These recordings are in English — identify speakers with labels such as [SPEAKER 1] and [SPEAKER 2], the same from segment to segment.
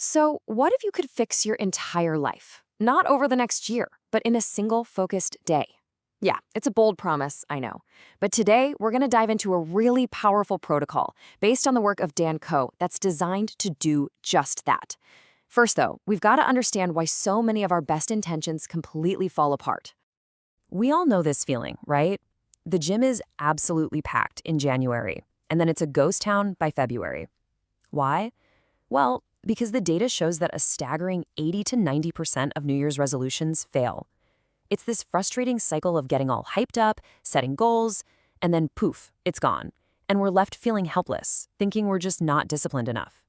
[SPEAKER 1] So, what if you could fix your entire life? Not over the next year, but in a single focused day. Yeah, it's a bold promise, I know. But today, we're going to dive into a really powerful protocol based on the work of Dan Koe that's designed to do just that. First, though, we've got to understand why so many of our best intentions completely fall apart.
[SPEAKER 2] We all know this feeling, right? The gym is absolutely packed in January, and then it's a ghost town by February. Why? Well, because the data shows that a staggering 80 to 90% of New Year's resolutions fail. It's this frustrating cycle of getting all hyped up, setting goals, and then poof, it's gone. And we're left feeling helpless, thinking we're just not disciplined enough.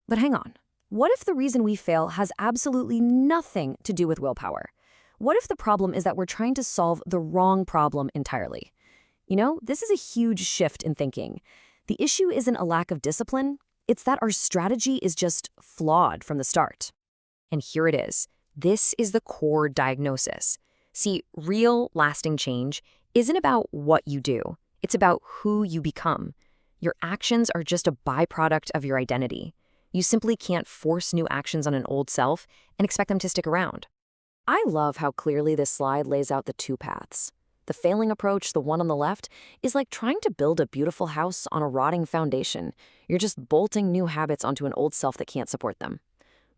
[SPEAKER 1] But hang on. What if the reason we fail has absolutely nothing to do with willpower? What if the problem is that we're trying to solve the wrong problem entirely? This is a huge shift in thinking. The issue isn't a lack of discipline, it's that our strategy is just flawed from the start. And here it is. This is the core diagnosis. See, real, lasting change isn't about what you do. It's about who you become. Your actions are just a byproduct of your identity. You simply can't force new actions on an old self and expect them to stick around. I love how clearly this slide lays out the two paths. The failing approach, the one on the left, is like trying to build a beautiful house on a rotting foundation. You're just bolting new habits onto an old self that can't support them.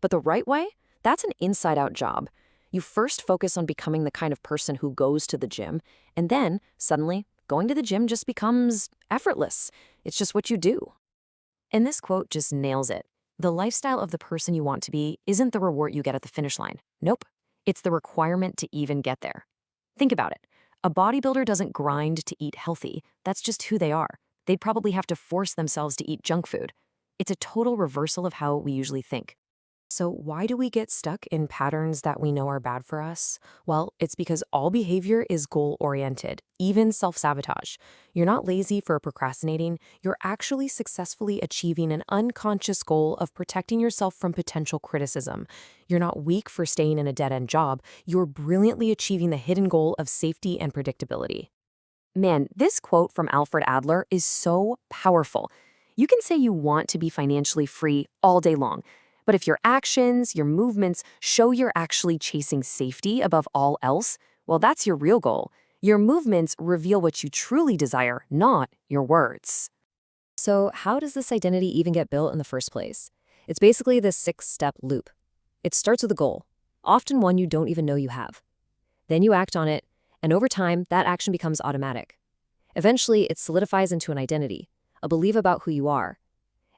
[SPEAKER 1] But the right way? That's an inside-out job. You first focus on becoming the kind of person who goes to the gym, and then, suddenly, going to the gym just becomes effortless. It's just what you do. And this quote just nails it. The lifestyle of the person you want to be isn't the reward you get at the finish line. Nope. It's the requirement to even get there. Think about it. A bodybuilder doesn't grind to eat healthy. That's just who they are. They'd probably have to force themselves to eat junk food. It's a total reversal of how we usually think.
[SPEAKER 2] So why do we get stuck in patterns that we know are bad for us? Well, it's because all behavior is goal-oriented, even self-sabotage. You're not lazy for procrastinating. You're actually successfully achieving an unconscious goal of protecting yourself from potential criticism. You're not weak for staying in a dead-end job. You're brilliantly achieving the hidden goal of safety and predictability.
[SPEAKER 1] Man, this quote from Alfred Adler is so powerful. You can say you want to be financially free all day long, but if your actions, your movements show you're actually chasing safety above all else, well, that's your real goal. Your movements reveal what you truly desire, not your words. So how does this identity even get built in the first place? It's basically this 6-step loop. It starts with a goal, often one you don't even know you have. Then you act on it, and over time, that action becomes automatic. Eventually, it solidifies into an identity, a belief about who you are.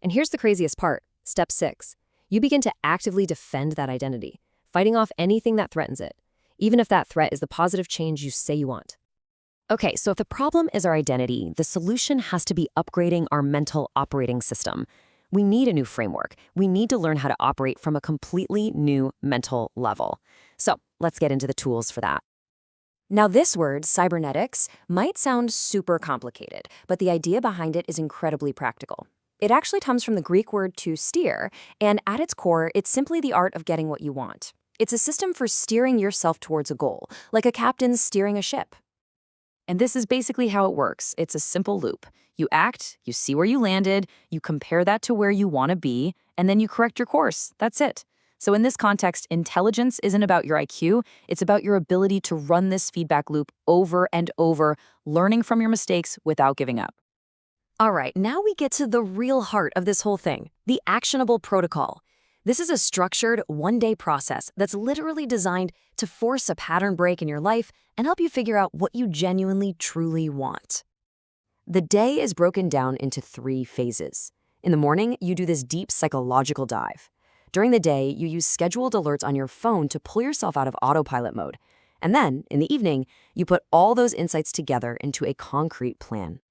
[SPEAKER 1] And here's the craziest part, step 6. You begin to actively defend that identity, fighting off anything that threatens it, even if that threat is the positive change you say you want. Okay, so if the problem is our identity, the solution has to be upgrading our mental operating system. We need a new framework. We need to learn how to operate from a completely new mental level. So let's get into the tools for that. Now, this word, cybernetics, might sound super complicated, but the idea behind it is incredibly practical. It actually comes from the Greek word to steer, and at its core, it's simply the art of getting what you want. It's a system for steering yourself towards a goal, like a captain steering a ship. And this is basically how it works. It's a simple loop. You act, you see where you landed, you compare that to where you want to be, and then you correct your course. That's it. So in this context, intelligence isn't about your IQ, it's about your ability to run this feedback loop over and over, learning from your mistakes without giving up. All right, now we get to the real heart of this whole thing, the actionable protocol. This is a structured, one-day process that's literally designed to force a pattern break in your life and help you figure out what you genuinely, truly want. The day is broken down into 3 phases. In the morning, you do this deep psychological dive. During the day, you use scheduled alerts on your phone to pull yourself out of autopilot mode. And then, in the evening, you put all those insights together into a concrete plan.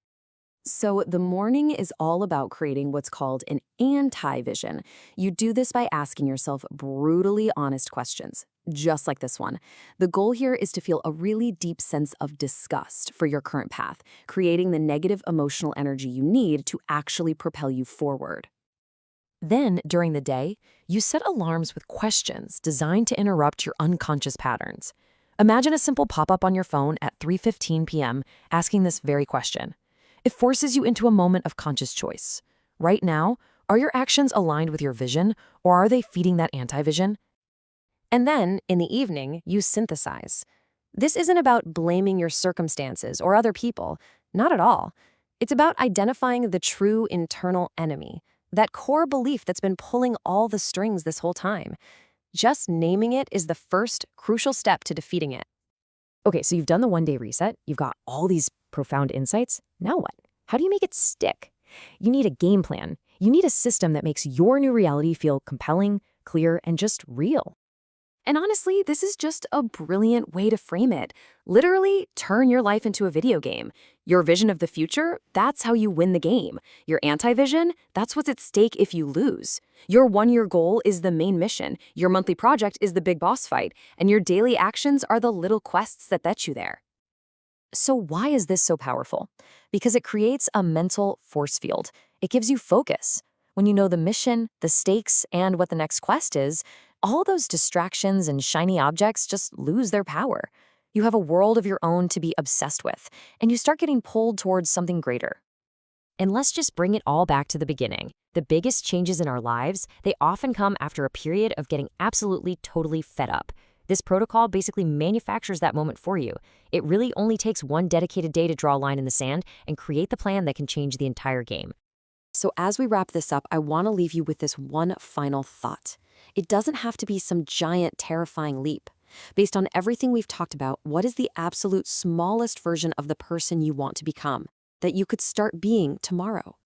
[SPEAKER 1] So the morning is all about creating what's called an anti-vision. You do this by asking yourself brutally honest questions, just like this one. The goal here is to feel a really deep sense of disgust for your current path, creating the negative emotional energy you need to actually propel you forward. Then, during the day, you set alarms with questions designed to interrupt your unconscious patterns. Imagine a simple pop-up on your phone at 3:15 p.m. asking this very question. It forces you into a moment of conscious choice. Right now Are your actions aligned with your vision, or are they feeding that anti-vision?
[SPEAKER 2] And then, in the evening, you synthesize. This isn't about blaming your circumstances or other people, not at all. It's about identifying the true internal enemy, that core belief that's been pulling all the strings this whole time. Just naming it is the first crucial step to defeating it.
[SPEAKER 1] Okay, so you've done the one-day reset. You've got all these profound insights. Now what? How do you make it stick? You need a game plan. You need a system that makes your new reality feel compelling, clear, and just real. And honestly, this is just a brilliant way to frame it. Literally, turn your life into a video game. Your vision of the future, that's how you win the game. Your anti-vision, that's what's at stake if you lose. Your one-year goal is the main mission. Your monthly project is the big boss fight. And your daily actions are the little quests that get you there. So why is this so powerful? Because it creates a mental force field. It gives you focus. When you know the mission, the stakes, and what the next quest is, all those distractions and shiny objects just lose their power. You have a world of your own to be obsessed with, and you start getting pulled towards something greater. And let's just bring it all back to the beginning. The biggest changes in our lives, they often come after a period of getting absolutely, totally fed up. This protocol basically manufactures that moment for you. It really only takes one dedicated day to draw a line in the sand and create the plan that can change the entire game. So as we wrap this up, I want to leave you with this one final thought. It doesn't have to be some giant, terrifying leap. Based on everything we've talked about, what is the absolute smallest version of the person you want to become, that you could start being tomorrow?